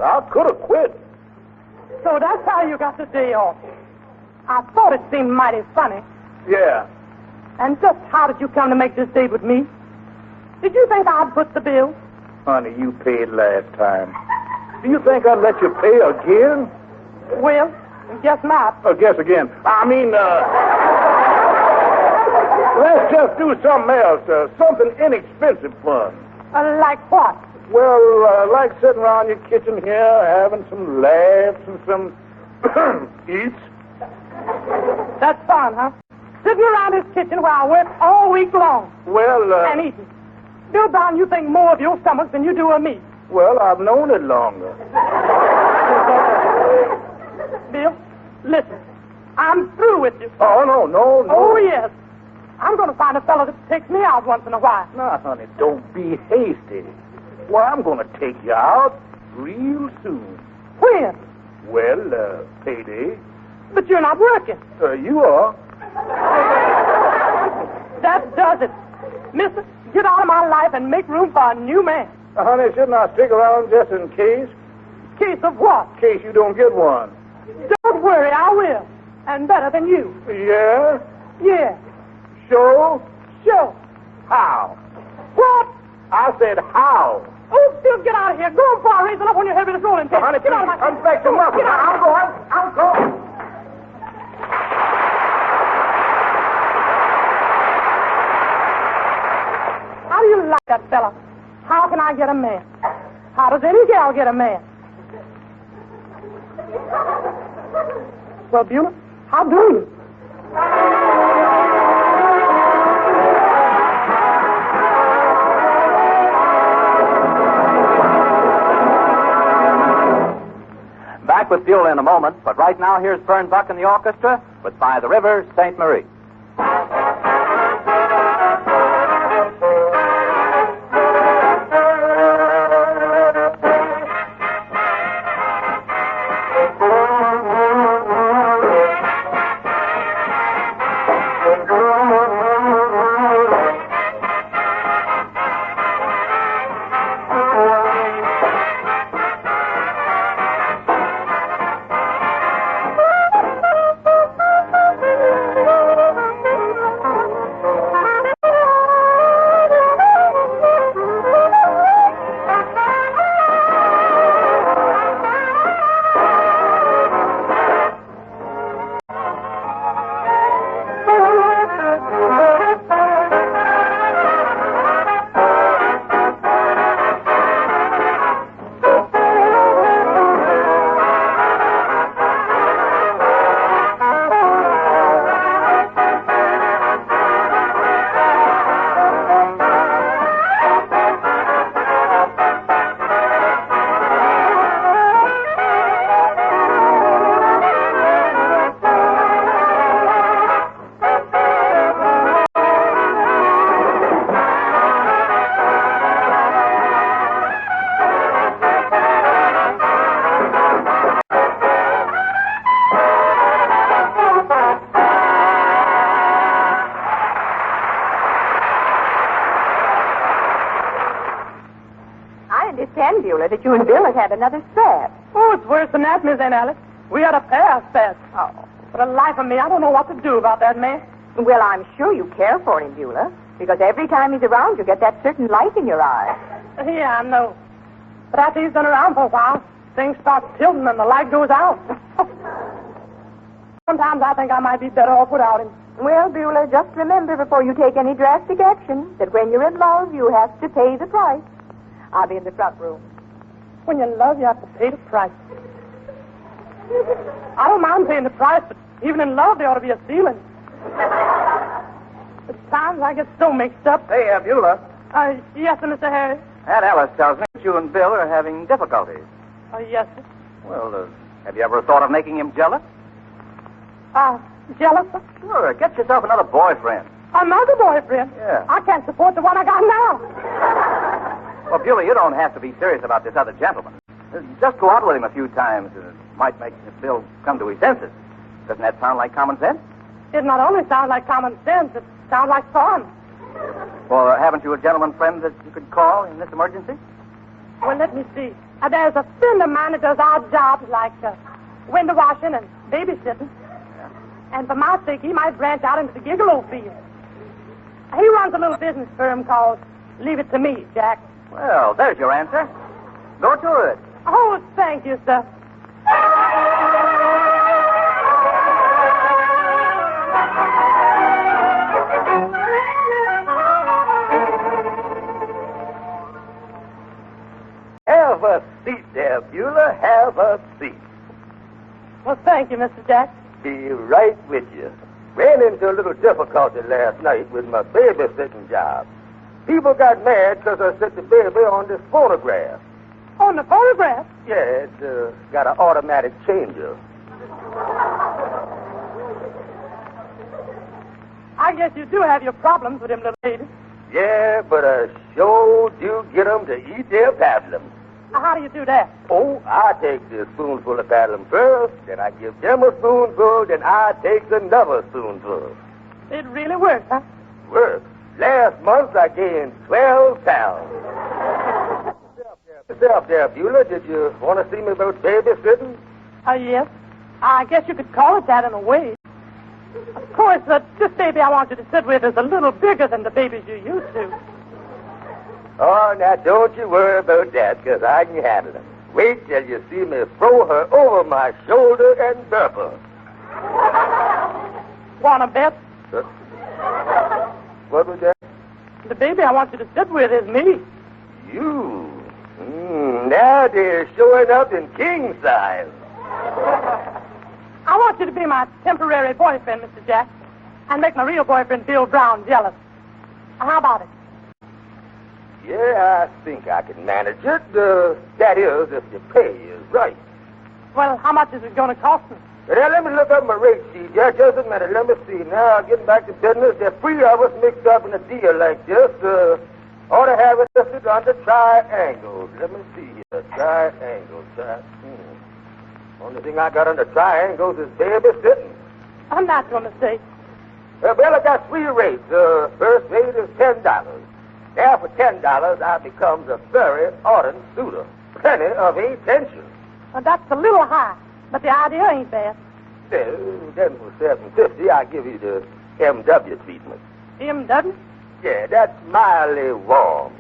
I could have quit. So that's how you got the day off. I thought it seemed mighty funny. Yeah. And just how did you come to make this date with me? Did you think I'd put the bill? Honey, you paid last time. Do you think I'd let you pay again? Well, guess not. Guess again. Let's just do something else. Something inexpensive fun. Like what? Well, like sitting around your kitchen here, having some laughs and some eats. That's fun, huh? Sitting around his kitchen where I work all week long. Well, And eating. Bill Brown, you think more of your stomach than you do of me. Well, I've known it longer. Bill, listen. I'm through with you. Oh, no. Oh, yes. I'm going to find a fellow that takes me out once in a while. Now, honey, don't be hasty. Well, I'm going to take you out real soon. When? Well, payday. But you're not working. You are. That does it. Mister, get out of my life and make room for a new man. Honey, shouldn't I stick around just in case? Case of what? In case you don't get one. Don't worry, I will. And better than you. Yeah? Yeah. Sure? Sure. How? What? I said how. Oh, Bill, get out of here. Go and fire raising up on your head with this rolling pin. Honey, get out of my... come back to muscle. Get out. I'm going. How do you like that fella? How can I get a man? How does any gal get a man? Well, Beulah, how do you? Back with Beulah in a moment, but right now here's Fern Buck and the orchestra with By the River, St. Marie. Beulah, that you and Bill had another spat. Oh, it's worse than that, Miss Aunt Alice. We had a pair of spats. Oh. For the life of me, I don't know what to do about that man. Well, I'm sure you care for him, Beulah, because every time he's around, you get that certain light in your eye. Yeah, I know. But after he's been around for a while, things start tilting and the light goes out. Sometimes I think I might be better off without him. Well, Beulah, just remember before you take any drastic action that when you're in love, you have to pay the price. I'll be in the front room. When you love, you have to pay the price. I don't mind paying the price, but even in love, there ought to be a ceiling. At times, I get so mixed up. Hey, Beulah. Yes, sir, Mr. Harry. Aunt Alice tells me that you and Bill are having difficulties. Yes, sir. Well, have you ever thought of making him jealous? Jealous, sir? Sure. Get yourself another boyfriend. Another boyfriend? Yeah. I can't support the one I got now. Well, Beulah, you don't have to be serious about this other gentleman. Just go out with him a few times. It might make Bill come to his senses. Doesn't that sound like common sense? It not only sounds like common sense, it sounds like fun. Well, haven't you a gentleman friend that you could call in this emergency? Well, let me see. There's a friend of mine that does odd jobs like window washing and babysitting. And for my sake, he might branch out into the gigolo field. He runs a little business firm called Leave It to Me, Jack. Well, there's your answer. Go to it. Oh, thank you, sir. Have a seat there, Beulah. Have a seat. Well, thank you, Mr. Jack. Be right with you. Ran into a little difficulty last night with my babysitting job. People got mad because I set the baby on this phonograph. On the photograph? Yeah, it's got an automatic changer. I guess you do have your problems with them little ladies. Yeah, but I sure do get 'em to eat their paddling. How do you do that? Oh, I take the spoonful of paddling first, then I give them a spoonful, then I take another spoonful. It really works, huh? Work. Last month I gained 12 pounds. Yourself there, Beulah. Did you want to see me about babysitting? Yes. I guess you could call it that in a way. Of course, this baby I want you to sit with is a little bigger than the babies you used to. Oh, now don't you worry about that, because I can handle it. Wait till you see me throw her over my shoulder and burp her. Want to bet? What was that? The baby I want you to sit with is me. You? Now they're showing up in king size. I want you to be my temporary boyfriend, Mr. Jack, and make my real boyfriend, Beulah Brown, jealous. How about it? Yeah, I think I can manage it. That is, if the pay is right. Well, how much is it going to cost me? Now, let me look up my rate sheet. Just a minute. Let me see. Now, getting back to business, there's 3 of us mixed up in a deal like this. Ought to have it listed under triangles. Let me see here. Triangles. Only thing I got under triangles is babysitting. I'm not going to say. Well, I got 3 rates. First rate is $10. Now, for $10, I becomes a very ardent suitor. Plenty of attention. Well, that's a little high, but the idea ain't bad. Then for $7.50, I give you the MW treatment. MW? Yeah, that's mildly warm.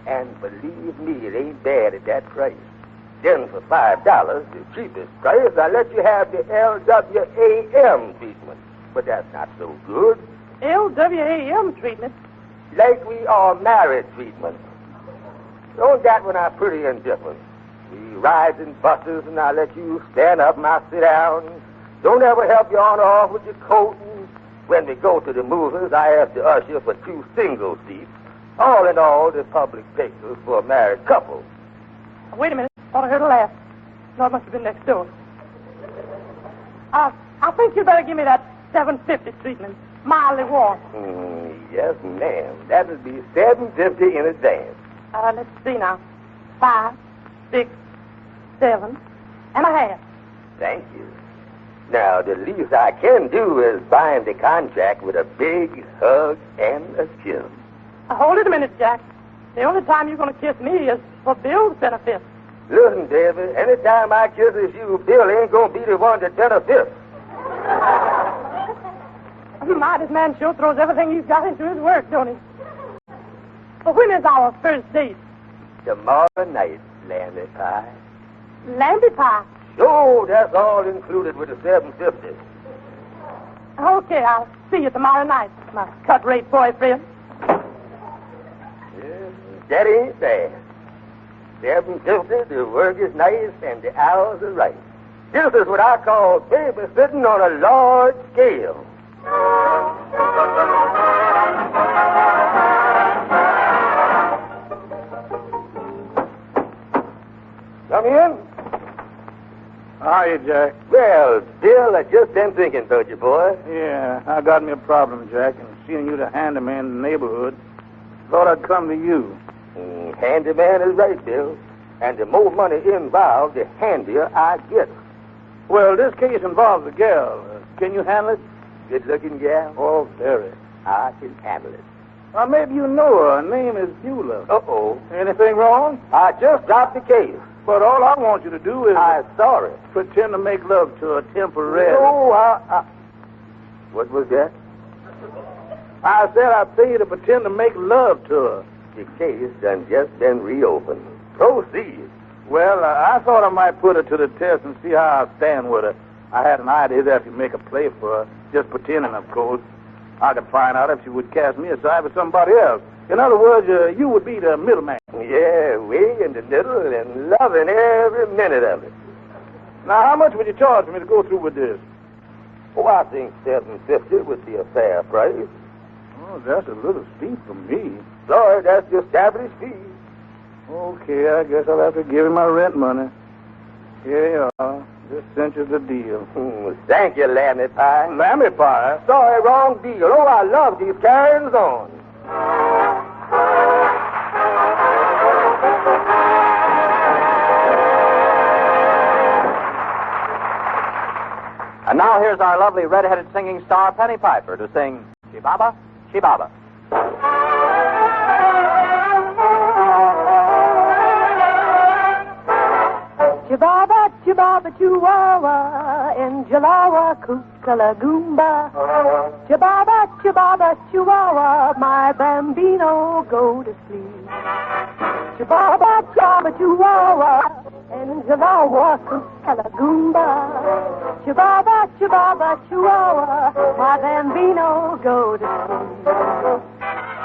And believe me, it ain't bad at that price. Then for $5, the cheapest price, I let you have the LWAM treatment. But that's not so good. LWAM treatment? Like we are married treatment. On that one, I'm pretty indifferent. We ride in buses, and I let you stand up, and I sit down. Don't ever help you on or off with your coat. And when we go to the movies, I ask the usher for 2 single seats. All in all, the public pictures for a married couple. Wait a minute. Thought I heard a laugh. No, it must have been next door. I think you'd better give me that $7.50 treatment. Mildly warm. Yes, ma'am. That'll be $7.50 in advance. Let's see now. 5, 6, 7 and a half. Thank you. Now, the least I can do is bind the contract with a big hug and a kiss. Hold it a minute, Jack. The only time you're going to kiss me is for Bill's benefit. Listen, David, anytime I kisses you, Bill ain't going to be the one that benefits. My, this man sure throws everything he's got into his work, don't he? But when is our first date? Tomorrow night, lamby pie. Lamby pie? Sure, that's all included with the $7.50. Okay, I'll see you tomorrow night, my cut-rate boyfriend. Yeah, that ain't bad. $7.50, the work is nice, and the hours are right. This is what I call babysitting on a large scale. Come in. How are you, Jack? Well, Bill, I just been thinking about you, boy. Yeah, I got me a problem, Jack, and seeing you the handyman in the neighborhood, thought I'd come to you. Handyman is right, Bill. And the more money involved, the handier I get. Well, this case involves a girl. Can you handle it? Good-looking gal? Oh, very. I can handle it. Maybe you know her. Her name is Beulah. Uh-oh. Anything wrong? I just dropped the case. But all I want you to do is... I'm sorry. Pretend to make love to her temporarily. No, What was that? I said I'd pay you to pretend to make love to her. The case done just been reopened. Proceed. Well, I thought I might put her to the test and see how I stand with her. I had an idea that if you make a play for her, just pretending, of course, I could find out if she would cast me aside for somebody else. In other words, you would be the middleman. Yeah, way in the middle and loving every minute of it. Now, how much would you charge me to go through with this? Oh, I think $7.50 would be a fair price. Oh, that's a little steep for me. Sorry, that's the established fee. Okay, I guess I'll have to give him my rent money. Here you are. This cinches the deal. Thank you, Lammy Pie. Lammy Pie? Sorry, wrong deal. Oh, I love these carryings on. And now here's our lovely red-headed singing star, Penny Piper, to sing Shibaba, Shibaba. Chibaba, chibaba, chihuahua, in Jalawa, Kukala, Goomba. Chibaba, chibaba, chihuahua, my bambino, go to sleep. Chibaba, chibaba, chihuahua, in Jalawa, Kukala, Goomba. Chibaba, chibaba, chihuahua, my bambino, go to sleep.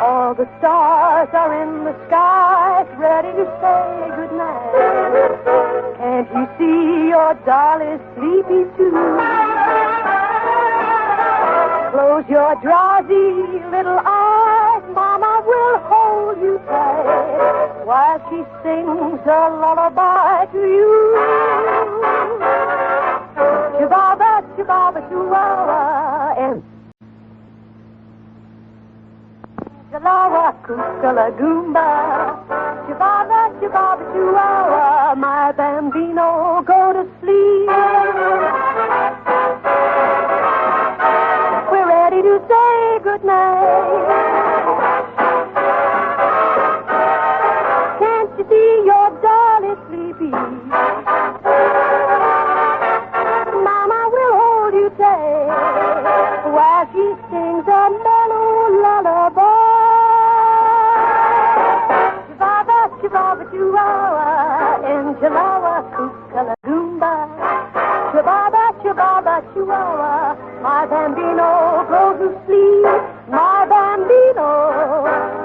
All the stars are in the sky, ready to say goodnight. Can't you see your dolly sleepy too? Close your drowsy little eyes, Mama will hold you tight while she sings a lullaby to you. Chibaba, chibaba, chihuahua, and Jalawa, Kukala, Goomba. Chibaba, chibaba, chihuahua, my bambino, go to sleep. We're ready to say goodnight. Can't you see your dolly sleepy? Mama will hold you tight while she sings a mellow lullaby. Chibaba, chihuahua, in Jalawa, Kukala, Goomba. Chibaba, chibaba, chihuahua, my bambino, go to sleep. My bambino,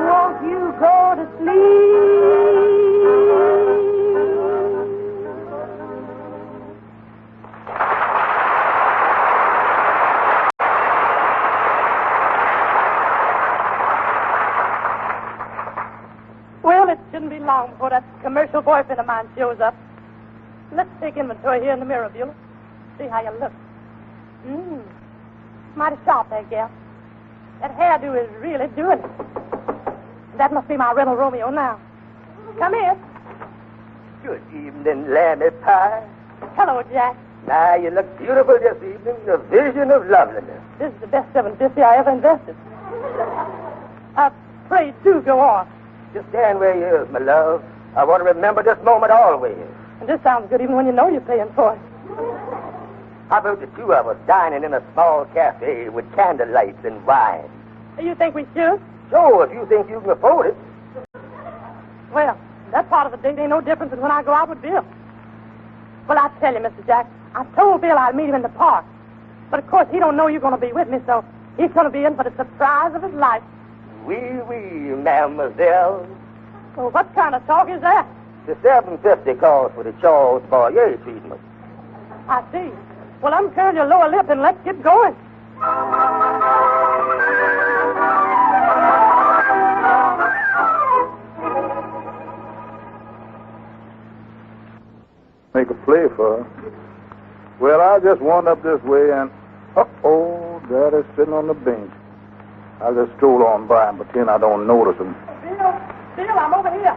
won't you go to sleep? Well, it shouldn't be long before that commercial boyfriend of mine shows up. Let's take inventory here in the mirror, Beulah. See how you look. Mighty sharp, that gal. That hairdo is really doing it. That must be my riddle Romeo now. Come in. Good evening, Lammy Pie. Hello, Jack. Now, you look beautiful this evening, a vision of loveliness. This is the best $7.50 I ever invested. Pray, do go on. Just stand where you is, my love. I want to remember this moment always. And this sounds good even when you know you're paying for it. How about the two of us dining in a small cafe with candle lights and wine? You think we should? Sure, if you think you can afford it. Well, that part of the date ain't no different than when I go out with Bill. Well, I tell you, Mr. Jack, I told Bill I'd meet him in the park. But, of course, he don't know you're going to be with me, so he's going to be in for the surprise of his life. Oui, mademoiselle. Well, what kind of talk is that? The $7.50 calls for the Charles Boyer treatment. I see. Well, uncurl your lower lip and let's get going. Make a play for her. Well, I just wound up this way and... Uh-oh, Daddy's sitting on the bench. I'll just stroll on by and pretend I don't notice him. Bill, I'm over here.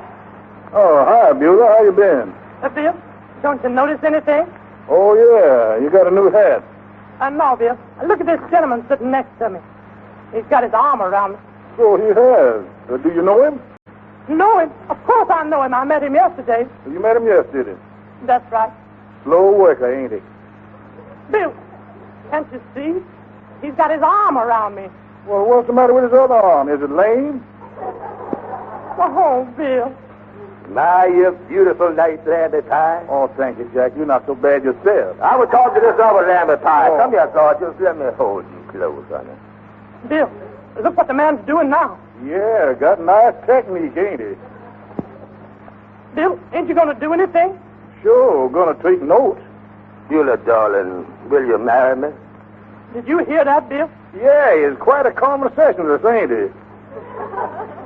Oh, hi, Beulah. How you been? Bill, don't you notice anything? Oh, yeah. You got a new hat. No, Bill. Look at this gentleman sitting next to me. He's got his arm around me. So he has. Do you know him? Know him? Of course I know him. I met him yesterday. You met him yesterday. That's right. Slow worker, ain't he? Bill, can't you see? He's got his arm around me. Well, what's the matter with his other arm? Is it lame? Oh, Bill. My, you beautiful nice lammy pie. Oh, thank you, Jack. You're not so bad yourself. I was talking to this other lammy pie. Oh. Come here, gorgeous. Let me hold you close, honey. Bill, look what the man's doing now. Yeah, got nice technique, ain't he? Bill, ain't you going to do anything? Sure, gonna take notes. Beulah, darling, will you marry me? Did you hear that, Bill? Yeah, it's quite a conversationalist, ain't he?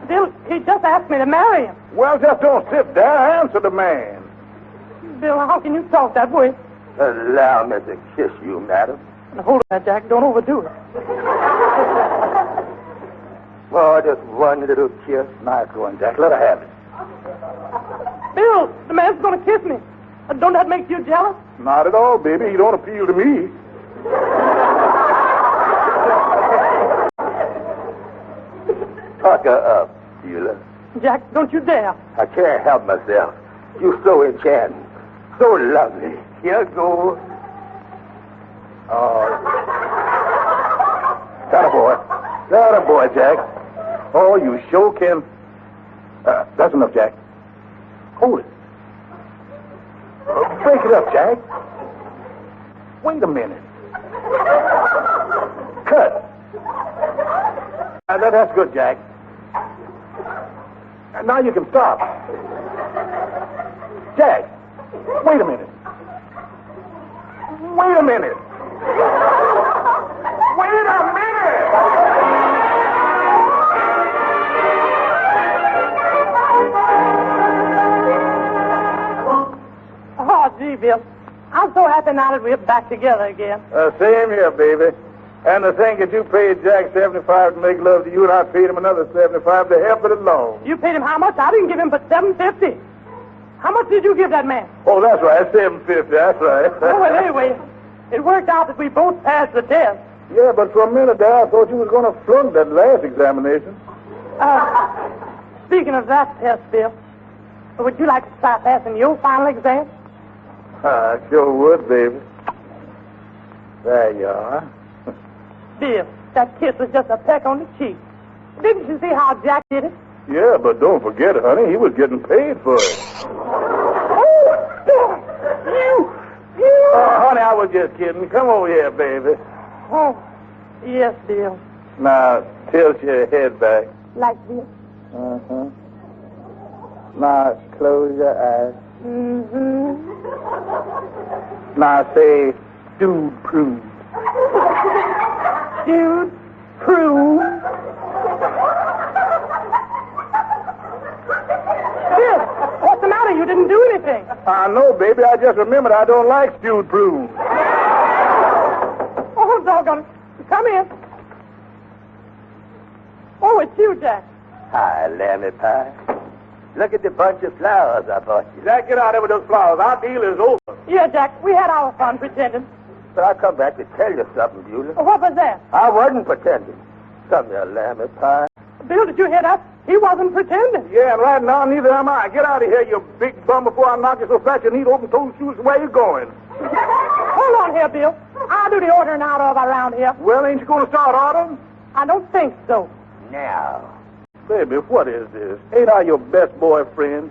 Bill, he just asked me to marry him. Well, just don't sit there. Answer the man. Bill, how can you talk that way? Allow me to kiss you, madam. Now, hold on, Jack. Don't overdo it. Oh, just one little kiss. Nice going, Jack. Let her have it. Bill, the man's going to kiss me. Don't that make you jealous? Not at all, baby. He don't appeal to me. Tuck her up, Beulah. Jack, don't you dare. I can't help myself. You're so enchanting. So lovely. Here goes. Oh. Got a boy. Got a boy, Jack. Oh, you sure can. That's enough, Jack. Hold it. Break it up, Jack. Wait a minute. Cut. That's good, Jack. Now you can stop. Jack, wait a minute. Wait a minute. Wait a minute! Oh, gee, Bill. I'm so happy now that we're back together again. Same here, baby. And to think that you paid Jack $75 to make love to you, and I paid him another $75 to help it along. You paid him how much? I didn't give him but $7.50. How much did you give that man? Oh, that's right, $7.50. That's right. Oh, well, anyway, it worked out that we both passed the test. Yeah, but for a minute there, I thought you was going to flunk that last examination. Speaking of that test, Bill, would you like to try passing your final exam? I sure would, baby. There you are. Bill, that kiss was just a peck on the cheek. Didn't you see how Jack did it? Yeah, but don't forget, honey, he was getting paid for it. Oh, you! Oh, honey, I was just kidding. Come over here, baby. Oh, yes, Bill. Now, tilt your head back. Like this? Uh-huh. Now, close your eyes. Mm-hmm. Now, say, dude, prune. Dude, prune. Bill, what's the matter? You didn't do anything. I know, baby. I just remembered I don't like stewed prunes. Oh, doggone it. Come in. Oh, it's you, Jack. Hi, lammy pie. Look at the bunch of flowers I bought you. Jack, get out of with those flowers. Our deal is over. Yeah, Jack, we had our fun pretending. But I come back to tell you something, Beulah. Oh, what was that? I wasn't pretending. Come here, lammy pie. Bill, did you hear that? He wasn't pretending. Yeah, and right now, neither am I. Get out of here, you big bum, before I knock you so fat you need open-toed shoes. Where you going? Hold on here, Bill. I'll do the ordering out of around here. Well, ain't you going to start ordering? I don't think so. Now. Baby, what is this? Ain't I your best boyfriend?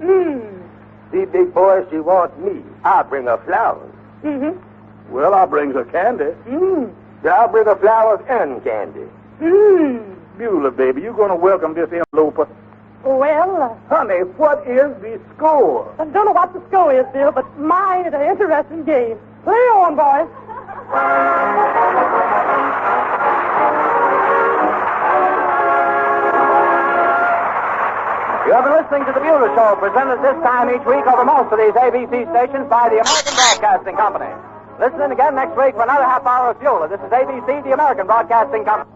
See, big boy, she wants me. I'll bring her flowers. Mm-hmm. Well, I brings her candy. Yeah, I'll bring her flowers and candy. Beulah, baby, you going to welcome this interloper? Well, Honey, what is the score? I don't know what the score is, Bill, but my, it's an interesting game. Play on, boys. You have been listening to the Beulah Show, presented this time each week over most of these ABC stations by the American Broadcasting Company. Listen in again next week for another half hour of Beulah. This is ABC, the American Broadcasting Company.